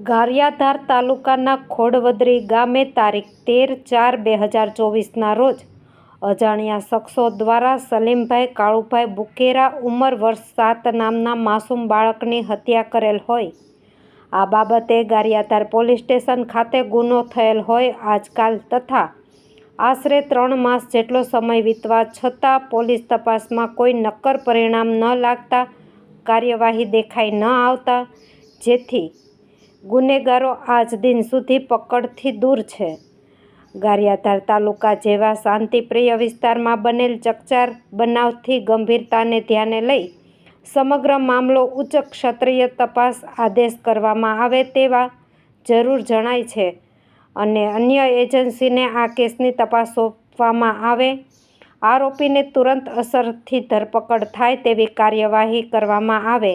ગારિયાધાર તાલુકાના ખોડવદરી ગામે તારીખ 13/4/2024ના રોજ અજાણ્યા શખ્સો દ્વારા સલીમભાઈ કાળુભાઈ બુકેરા ઉંમર વર્ષ 7 નામના માસૂમ બાળકની હત્યા કરેલ હોય આ બાબતે ગારિયાધાર પોલીસ સ્ટેશન ખાતે ગુનો થયેલ હોય આજકાલ તથા આશરે 3 માસ જેટલો સમય વીતવા છતાં પોલીસ તપાસમાં કોઈ નક્કર પરિણામ ન લાગતા કાર્યવાહી દેખાઈ ન આવતા જેથી ગુનેગારો આજ દિન સુધી પકડથી દૂર છે। ગારિયાધાર તાલુકા જેવા શાંતિપ્રિય વિસ્તારમાં બનેલ ચકચાર બનાવથી ગંભીરતાને ધ્યાને લઈ સમગ્ર મામલો ઉચ્ચ ક્ષત્રિય તપાસ આદેશ કરવામાં આવે તેવા જરૂર જણાય છે અને અન્ય એજન્સીને આ કેસની તપાસ સોંપવામાં આવે। આરોપીને તુરંત અસરથી ધરપકડ થાય તેવી કાર્યવાહી કરવામાં આવે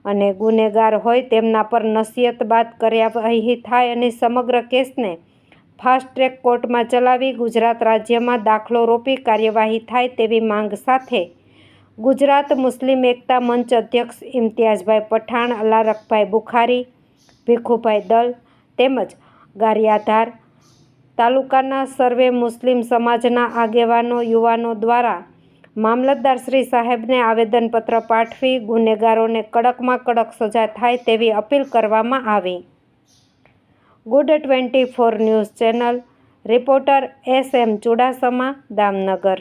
અને ગુનેગાર હોય તેમના પર નસીહત બાદ કાર્યવાહી થાય અને સમગ્ર કેસને ફાસ્ટ ટ્રેક કોર્ટમાં ચલાવી ગુજરાત રાજ્યમાં દાખલો રોપી કાર્યવાહી થાય તેવી માંગ સાથે ગુજરાત મુસ્લિમ એકતા મંચ અધ્યક્ષ ઇમ્તિયાઝભાઈ પઠાણ, અલારકભાઈ બુખારી, ભીખુભાઈ દલ તેમજ ગારિયાધાર તાલુકાના સર્વે મુસ્લિમ સમાજના આગેવાનો યુવાનો દ્વારા મામલતદાર શ્રી સાહેબને આવેદનપત્ર પાઠવી ગુનેગારોને કડકમાં કડક સજા થાય તેવી અપીલ કરવામાં આવી। Good 24 news channel reporter SM Chudasama, Damnagar.